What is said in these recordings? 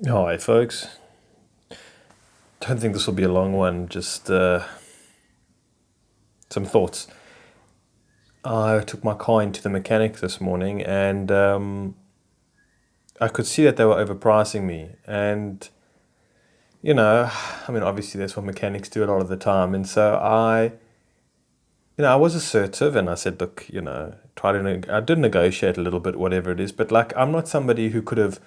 Hi, folks. Don't think this will be a long one. Just some thoughts. I took my car into the mechanic this morning, and I could see that they were overpricing me. And I mean, obviously that's what mechanics do a lot of the time. And so I was assertive, and I said, look, try to. I did negotiate a little bit, whatever it is. But like, I'm not somebody who could have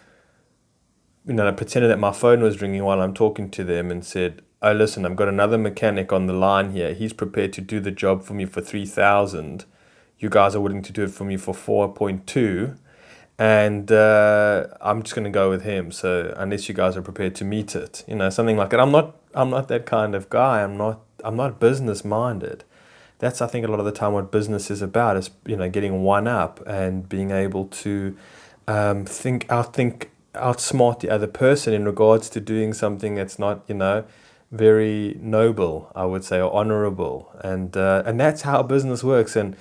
pretended that my phone was ringing while I'm talking to them and said, "Oh, listen, I've got another mechanic on the line here. He's prepared to do the job for me for 3,000. You guys are willing to do it for me for 4.2, and I'm just going to go with him. So unless you guys are prepared to meet it, something like that. I'm not that kind of guy. I'm not business minded. That's, I think, a lot of the time what business is about is getting one up and being able to outsmart the other person in regards to doing something that's not very noble, I would say, or honorable. And that's how business works. And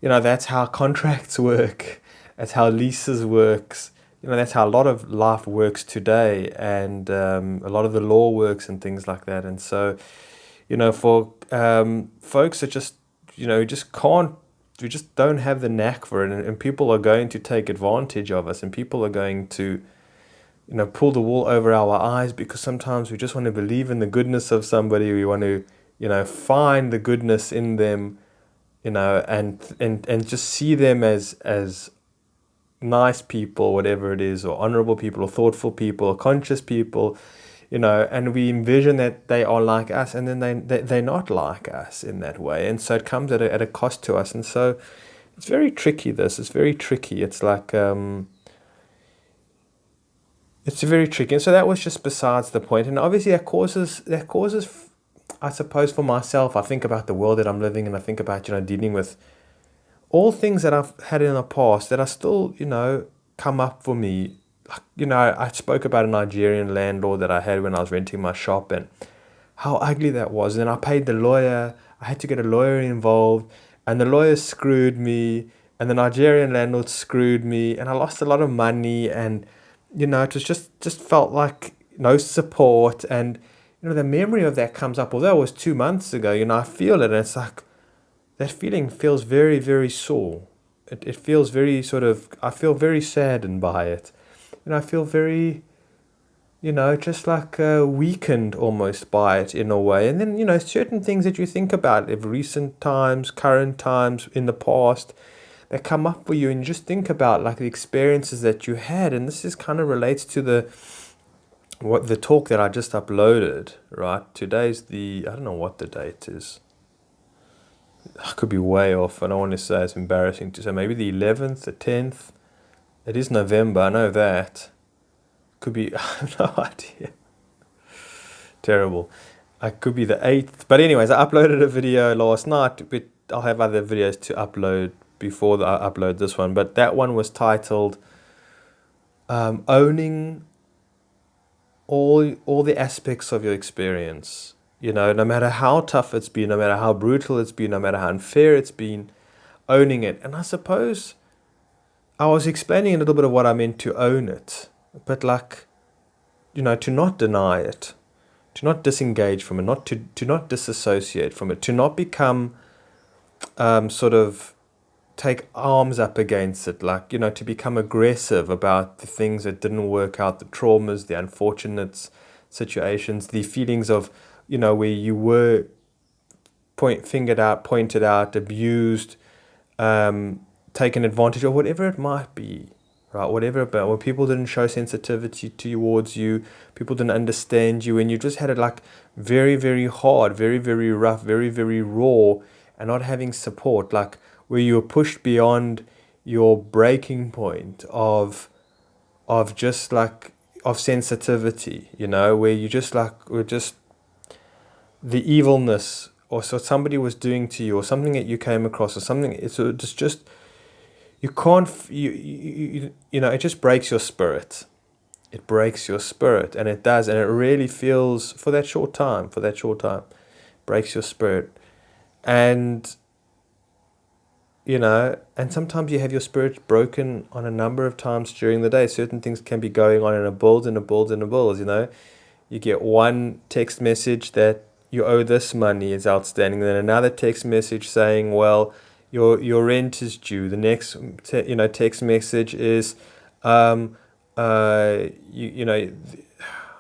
that's how contracts work. That's how leases works. That's how a lot of life works today, and a lot of the law works and things like that. And so for folks that just just can't, we just don't have the knack for it, and people are going to take advantage of us, and people are going to pull the wool over our eyes, because sometimes we just want to believe in the goodness of somebody. We want to find the goodness in them, and just see them as nice people, whatever it is, or honorable people, or thoughtful people, or conscious people, and we envision that they are like us, and then they're not like us in that way. And so it comes at a cost to us. And so it's very tricky, it's very tricky. It's like, it's very tricky. And so that was just besides the point. And obviously that causes, I suppose, for myself, I think about the world that I'm living in. I think about, dealing with all things that I've had in the past that are still, come up for me. Like, I spoke about a Nigerian landlord that I had when I was renting my shop, and how ugly that was. And I paid the lawyer. I had to get a lawyer involved, and the lawyer screwed me, and the Nigerian landlord screwed me, and I lost a lot of money. And it was just felt like no support. And the memory of that comes up. Although it was 2 months ago, I feel it, and it's like that feeling feels very, very sore. It feels very sort of, I feel very saddened by it. I feel very, just like weakened almost by it in a way. And then, certain things that you think about of recent times, current times, in the past, that come up for you, and you just think about like the experiences that you had. And this is kind of relates to the talk that I just uploaded, right? Today's I don't know what the date is. I could be way off. I don't want to say, it's embarrassing to say. Maybe the 11th, the 10th. It is November, I know that. Could be, I have no idea. Terrible. I could be the 8th. But anyways, I uploaded a video last night, but I'll have other videos to upload before I upload this one. But that one was titled Owning all the aspects of your experience. No matter how tough it's been, no matter how brutal it's been, no matter how unfair it's been, owning it. And I suppose I was explaining a little bit of what I meant to own it, but like, to not deny it, to not disengage from it, not to not disassociate from it, to not become sort of take arms up against it, like, to become aggressive about the things that didn't work out, the traumas, the unfortunate situations, the feelings of, where you were pointed out, abused, taken advantage of, whatever it might be, right? Whatever about when people didn't show sensitivity towards you, people didn't understand you, and you just had it like very, very hard, very, very rough, very, very raw, and not having support, like where you were pushed beyond your breaking point of just like of sensitivity, where you just like were just the evilness, or so somebody was doing to you, or something that you came across, or something. It's just you can't it just breaks your spirit. It breaks your spirit, and it does, and it really feels for that short time breaks your spirit. And and sometimes you have your spirit broken on a number of times during the day. Certain things can be going on and it builds and it builds and it builds. You get one text message that you owe this money is outstanding, then another text message saying, well, your rent is due. The next text message is, um, you know,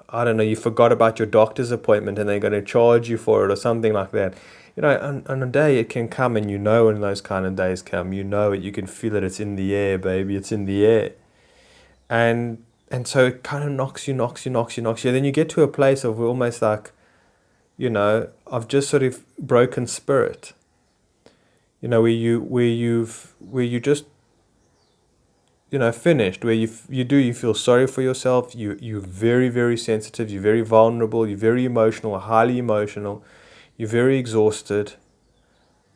I don't know, you forgot about your doctor's appointment and they're going to charge you for it or something like that. On a day it can come, and when those kind of days come, you can feel it. It's in the air, baby. It's in the air. And so it kind of knocks you. Then you get to a place of almost like, I've just sort of broken spirit. Where you just finished, where you feel sorry for yourself. You're very, very sensitive. You're very vulnerable. You're very emotional, highly emotional. You're very exhausted.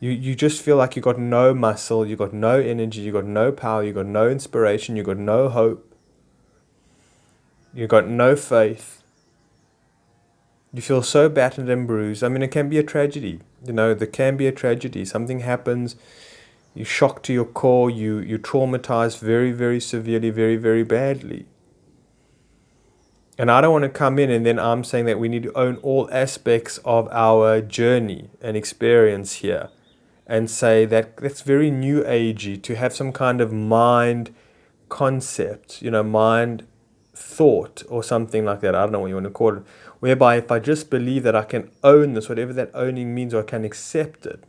You just feel like you got no muscle, you got no energy, you got no power, you got no inspiration, you got no hope, you got no faith. You feel so battered and bruised. I mean, it can be a tragedy. There can be a tragedy. Something happens, you're shocked to your core, you're traumatized very, very severely, very, very badly. And I don't want to come in and then I'm saying that we need to own all aspects of our journey and experience here and say that that's very new agey to have some kind of mind concept, mind thought or something like that. I don't know what you want to call it. Whereby if I just believe that I can own this, whatever that owning means, or I can accept it,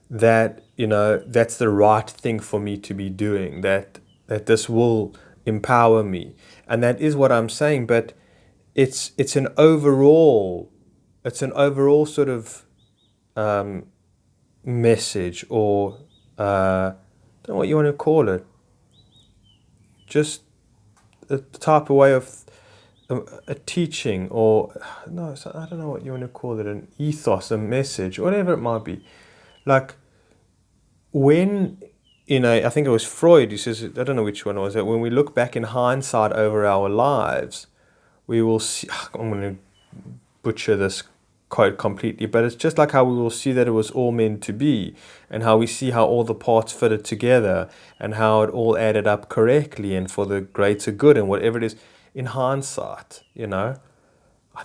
that, that's the right thing for me to be doing, that this will empower me. And that is what I'm saying, but it's an overall sort of message, or I don't know what you want to call it, just a type of way of a teaching, or no, I don't know what you want to call it, an ethos, a message, whatever it might be. Like when, I think it was Freud who says, I don't know which one it was, that when we look back in hindsight over our lives, we will see, I'm going to butcher this quote completely, but it's just like how we will see that it was all meant to be, and how we see how all the parts fitted together, and how it all added up correctly and for the greater good, and whatever it is in hindsight, I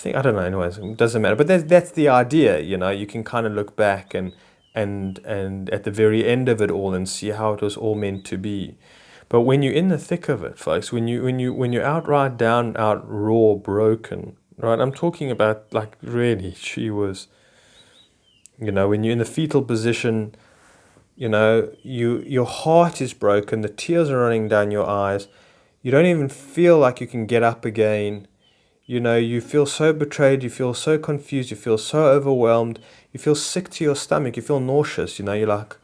don't know, anyways, it doesn't matter, but that's the idea. You can kind of look back and at the very end of it all and see how it was all meant to be. But when you're in the thick of it, folks, when you're outright down, out raw, broken, right? I'm talking about, like, really, she was, when you're in the fetal position, your heart is broken, the tears are running down your eyes, you don't even feel like you can get up again. You feel so betrayed, you feel so confused, you feel so overwhelmed, you feel sick to your stomach, you feel nauseous, you're like,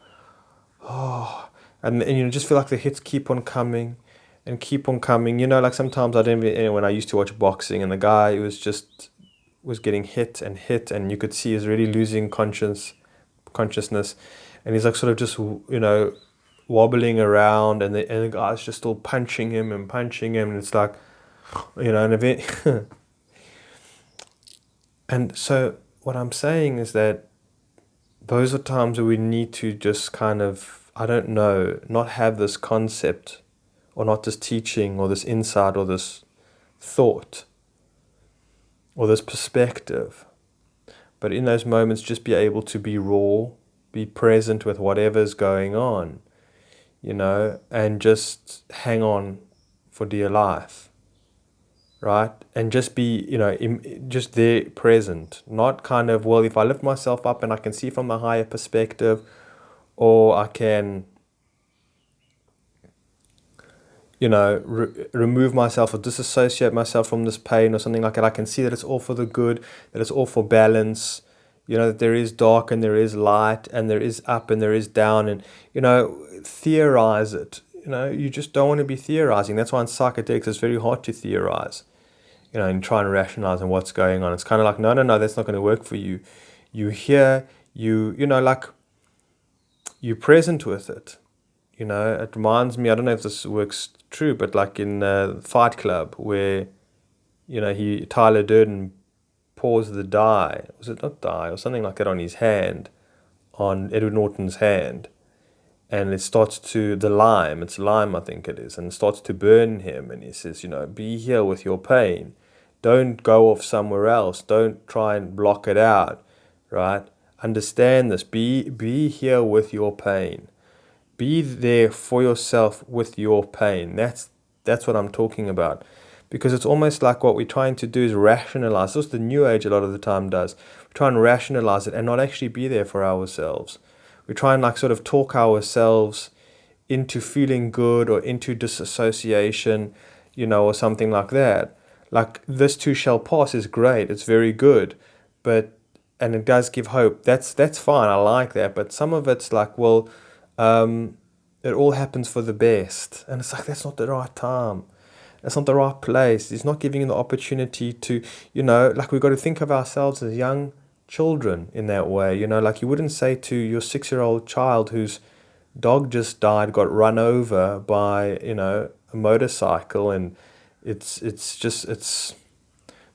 oh, and you just feel like the hits keep on coming and keep on coming. Like sometimes I didn't even, when I used to watch boxing, and the guy was getting hit, and you could see he's really losing consciousness, and he's like sort of just, wobbling around, and the guy's just still punching him, and it's like, an event. And so what I'm saying is that those are times where we need to just kind of, I don't know, not have this concept, or not this teaching, or this insight, or this thought, or this perspective, but in those moments just be able to be raw, be present with whatever's going on, and just hang on for dear life. Right? And just be, just there, present. Not kind of, well, if I lift myself up and I can see from a higher perspective, or I can, remove myself or disassociate myself from this pain or something like that. I can see that it's all for the good, that it's all for balance, that there is dark and there is light, and there is up and there is down, and, theorize it. You just don't want to be theorizing. That's why in psychedelics it's very hard to theorize, and try and rationalize on what's going on. It's kind of like, no, that's not going to work for you. You hear, like, you're present with it. It reminds me, I don't know if this works true, but like in Fight Club, where, Tyler Durden pours the dye, was it not dye, or something like that on his hand, on Edward Norton's hand. and it starts to, it's lime, I think it is, and it starts to burn him. And he says, be here with your pain. Don't go off somewhere else. Don't try and block it out, right? Understand this. Be here with your pain. Be there for yourself with your pain. That's what I'm talking about. Because it's almost like what we're trying to do is rationalize. This is the New Age a lot of the time does. We try and rationalize it and not actually be there for ourselves. We try and sort of talk ourselves into feeling good or into disassociation, or something like that. Like, this too shall pass is great. It's very good. And it does give hope. That's fine. I like that. But some of it's like, well, it all happens for the best. And it's like, that's not the right time. That's not the right place. It's not giving you the opportunity to, we've got to think of ourselves as young children in that way. You wouldn't say to your 6-year-old child whose dog just died, got run over by, a motorcycle, and the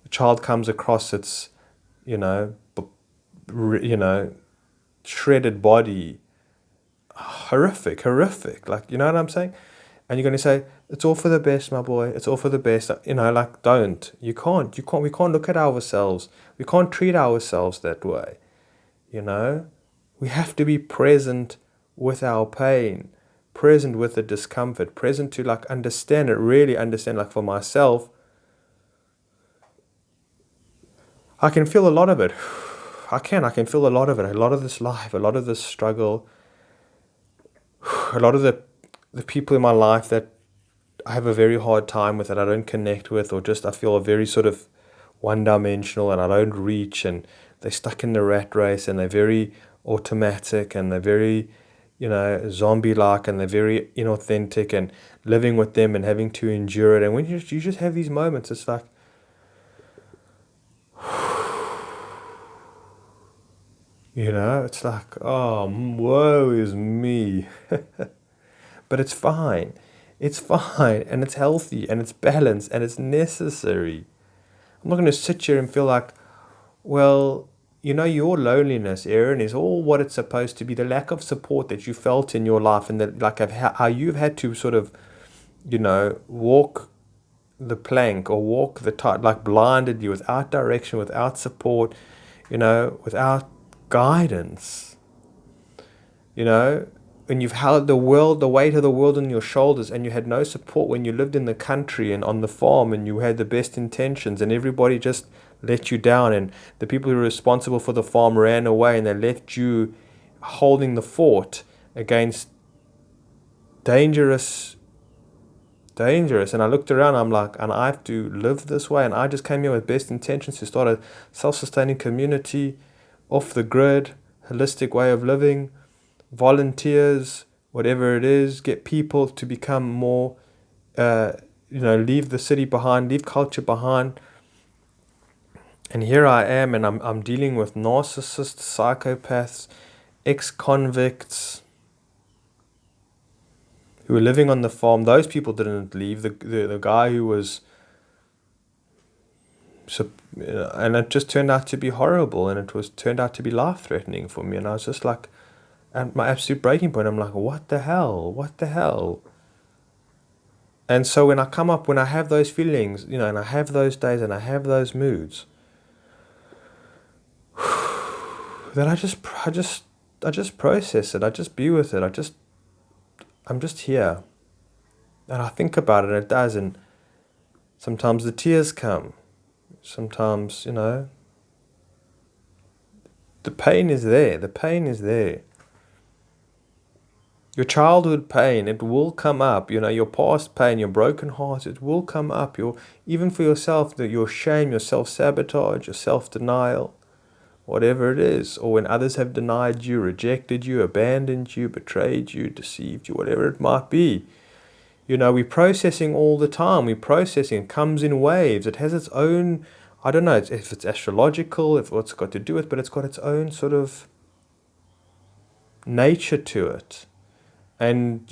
child comes across its, shredded body. Horrific. You know what I'm saying? And you're going to say, it's all for the best, my boy. It's all for the best. Don't. We can't look at ourselves. We can't treat ourselves that way. We have to be present with our pain, present with the discomfort, present to understand it, really understand. For myself, I can feel a lot of it. I can feel a lot of it. A lot of this life, a lot of this struggle, a lot of the people in my life that I have a very hard time with, that I don't connect with, or just I feel are very sort of one-dimensional and I don't reach, and they're stuck in the rat race, and they're very automatic, and they're very, zombie-like, and they're very inauthentic, and living with them and having to endure it. And when you just have these moments, it's like, it's like, oh, woe is me. But it's fine. It's fine, and it's healthy, and it's balanced, and it's necessary. I'm not going to sit here and feel like, well, your loneliness, Aaron, is all what it's supposed to be. The lack of support that you felt in your life, and how you've had to sort of, walk the plank or walk the tight, blinded you, without direction, without support, without guidance. When you've held the weight of the world on your shoulders, and you had no support when you lived in the country and on the farm, and you had the best intentions, and everybody just let you down, and the people who were responsible for the farm ran away, and they left you holding the fort against dangerous. And I looked around, I'm like, and I have to live this way, and I just came here with best intentions to start a self-sustaining community, off the grid, holistic way of living, volunteers, whatever it is, get people to become more, leave the city behind, leave culture behind. And here I am, and I'm dealing with narcissists, psychopaths, ex-convicts who were living on the farm. Those people didn't leave. The guy who was, and it just turned out to be horrible, and it turned out to be life-threatening for me. And I was just like, at my absolute breaking point, I'm like, what the hell? And so when I have those feelings, and I have those days, and I have those moods, then I just process it. I just be with it. I'm just here. And I think about it, and it does. And sometimes the tears come. Sometimes, the pain is there. Your childhood pain, it will come up. Your past pain, your broken heart, it will come up. Even for yourself, your shame, your self-sabotage, your self-denial, whatever it is. Or when others have denied you, rejected you, abandoned you, betrayed you, deceived you, whatever it might be. We're processing all the time. It comes in waves. It has its own, I don't know if it's astrological, if what's got to do with, but it's got its own sort of nature to it. And,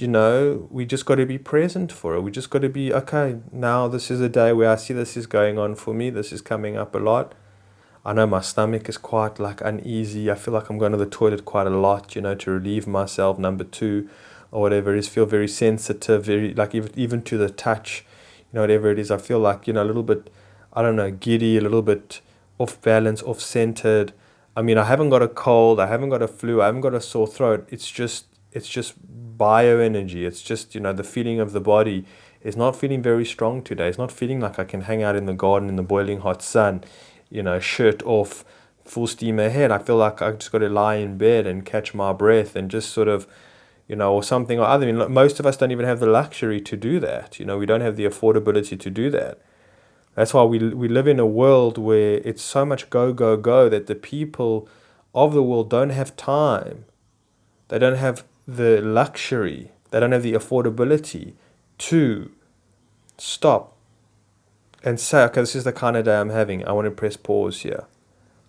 we just got to be present for it. We just got to be, okay, now this is a day where I see this is going on for me. This is coming up a lot. I know my stomach is quite uneasy. I feel like I'm going to the toilet quite a lot, to relieve myself. Number 2, or whatever it is, feel very sensitive, very like even to the touch, whatever it is, I feel like, a little bit, I don't know, giddy, a little bit off balance, off centered. I mean, I haven't got a cold, I haven't got a flu, I haven't got a sore throat. It's just bioenergy. It's just, the feeling of the body is not feeling very strong today. It's not feeling like I can hang out in the garden in the boiling hot sun, shirt off, full steam ahead. I feel like I just got to lie in bed and catch my breath and just sort of, or something or other. I mean, most of us don't even have the luxury to do that. We don't have the affordability to do that. That's why we live in a world where it's so much go, go, go that the people of the world don't have time. They don't have the luxury. They don't have the affordability to stop and say, okay, this is the kind of day I'm having. I want to press pause here.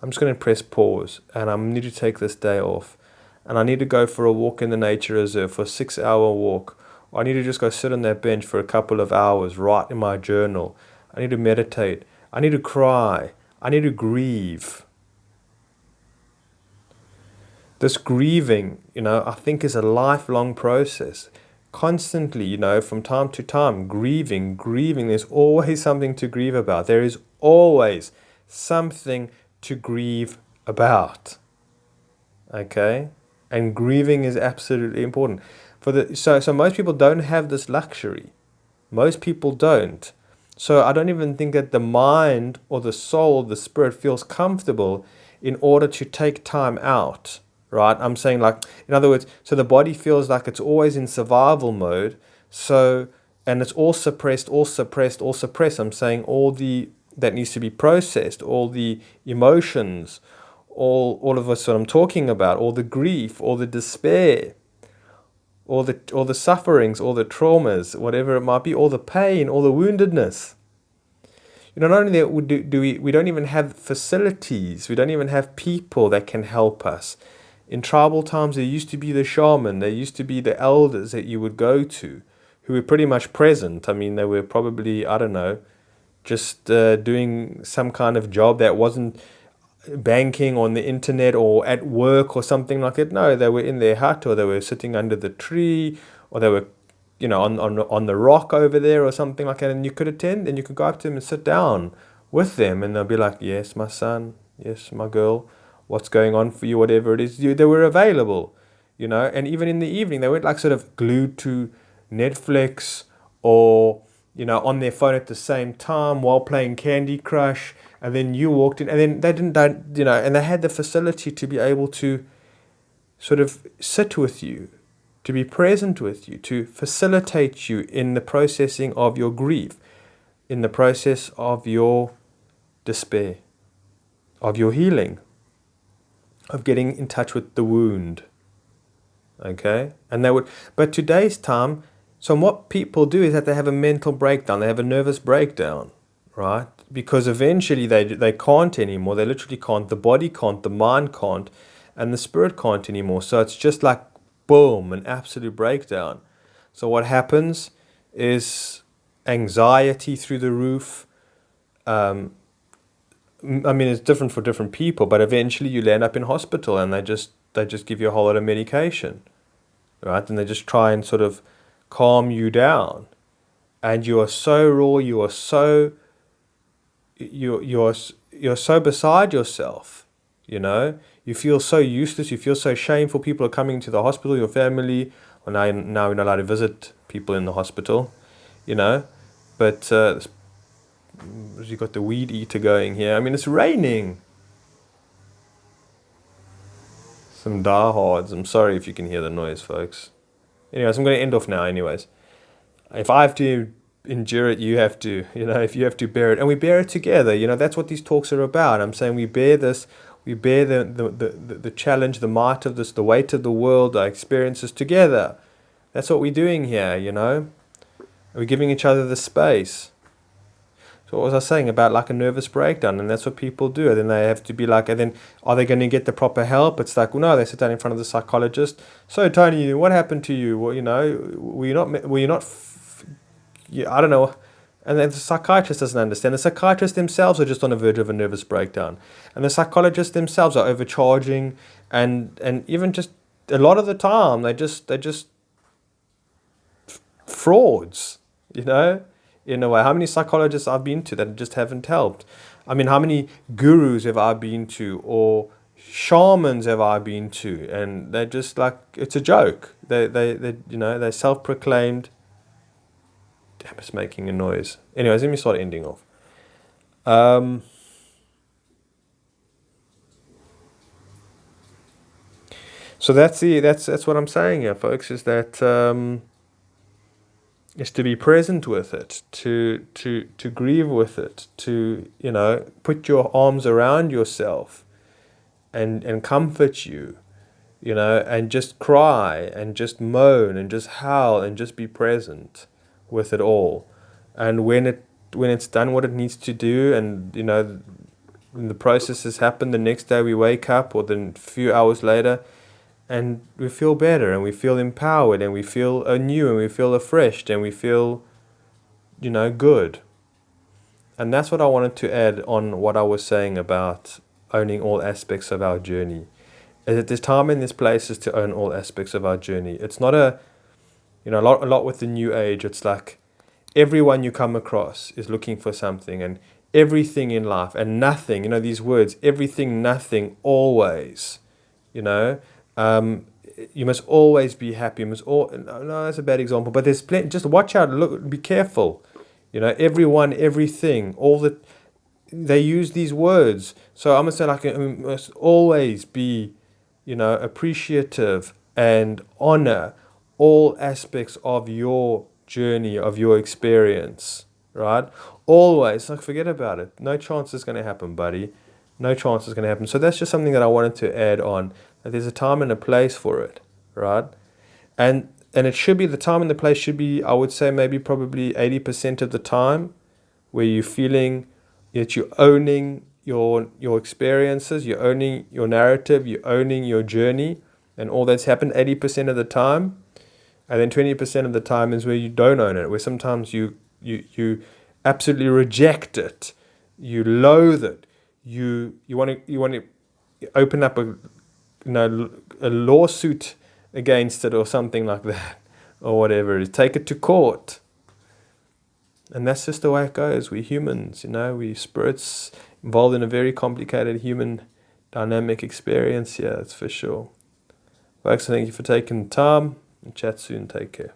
I'm just going to press pause and I need to take this day off. And I need to go for a walk in the nature reserve, for a 6-hour walk. Or I need to just go sit on that bench for a couple of hours, write in my journal. I need to meditate. I need to cry. I need to grieve. This grieving, I think is a lifelong process. Constantly, from time to time, grieving. There's always something to grieve about. There is always something to grieve about. Okay? And grieving is absolutely important. So most people don't have this luxury. Most people don't. So I don't even think that the mind or the soul, the spirit feels comfortable in order to take time out, right? I'm saying in other words, so the body feels like it's always in survival mode. And it's all suppressed. I'm saying that needs to be processed, all the emotions, all of us what I'm talking about, all the grief, all the despair, all the sufferings, all the traumas, whatever it might be, all the pain, all the woundedness. Not only that, we don't even have facilities, we don't even have people that can help us. In tribal times, there used to be the shaman, there used to be the elders that you would go to, who were pretty much present. I mean, they were probably, I don't know, just doing some kind of job that wasn't banking on the internet or at work or something like that. No, they were in their hut, or they were sitting under the tree, or they were, on the rock over there or something like that. And you could attend and you could go up to them and sit down with them, and they'll be like, yes, my son, yes, my girl, what's going on for you, whatever it is. They were available, and even in the evening, they weren't sort of glued to Netflix or, on their phone at the same time while playing Candy Crush. And then you walked in, and then they didn't, and they had the facility to be able to sort of sit with you, to be present with you, to facilitate you in the processing of your grief, in the process of your despair, of your healing, of getting in touch with the wound. Okay? But today's time, so what people do is that they have a mental breakdown, they have a nervous breakdown, right? Because eventually they can't anymore. They literally can't. The body can't, the mind can't, and the spirit can't anymore. So it's just like, boom, an absolute breakdown. So what happens is anxiety through the roof. I mean, it's different for different people, but eventually you land up in hospital and they just give you a whole lot of medication, right? And they just try and sort of calm you down. And you are so raw, you're so beside yourself, you feel so useless, you feel so shameful. People are coming to the hospital, your family, or now you're not allowed to visit people in the hospital, but you got the weed eater going here. I mean, it's raining. Some diehards. I'm sorry if you can hear the noise, folks. Anyways, I'm going to end off now anyways. If I have to endure it, you have to, if you have to bear it, and we bear it together, that's what these talks are about. I'm saying we bear this, we bear the challenge, the might of this, the weight of the world, our experiences together. That's what we're doing here, we're giving each other the space. So what was I saying about a nervous breakdown? And that's what people do. And then they have to be and then are they going to get the proper help? It's well, no, they sit down in front of the psychologist. So Tony, what happened to you? Well, were you not I don't know. And then the psychiatrist doesn't understand. The psychiatrists themselves are just on the verge of a nervous breakdown. And the psychologists themselves are overcharging. And even just a lot of the time, they just frauds, you know, in a way. How many psychologists I've been to that just haven't helped? I mean, how many gurus have I been to, or shamans have I been to, and they're just like, it's a joke. They you know, they're self-proclaimed. Damn, it's making a noise. Anyways, let me start ending off. So that's what I'm saying here, folks, is that is to be present with it, to grieve with it, to, you know, put your arms around yourself and comfort you, you know, and just cry and just moan and just howl and just be present with it all. And when it's done what it needs to do, and, you know, when the process has happened, the next day we wake up, or then a few hours later, and we feel better, and we feel empowered, and we feel anew, and we feel refreshed, and we feel, you know, good. And that's what I wanted to add on what I was saying about owning all aspects of our journey. Is that there's time and there's places to own all aspects of our journey. It's not you know, a lot with the new age. It's like everyone you come across is looking for something, and everything in life, and nothing, you know, these words, everything, nothing, always, you know. You must always be happy. You must no, that's a bad example, but there's plenty. Just watch out, look, be careful. You know, everyone, everything, all the, they use these words. So I'm gonna say, like, you must always be, you know, appreciative and honor all aspects of your journey, of your experience, right? Always, like, forget about it. No chance is going to happen, buddy. No chance is going to happen. So that's just something that I wanted to add on. That there's a time and a place for it, right? And it should be, the time and the place should be, I would say, maybe probably 80% of the time, where you're feeling that you're owning your experiences, you're owning your narrative, you're owning your journey, and all that's happened 80% of the time. And then 20% of the time is where you don't own it, where sometimes you absolutely reject it, you loathe it, you want to open up a lawsuit against it or something like that, or whatever it is. Take it to court. And that's just the way it goes. We're humans, you know, we spirits involved in a very complicated human dynamic experience here, that's for sure. Folks, thank you for taking the time, and chat soon. Take care.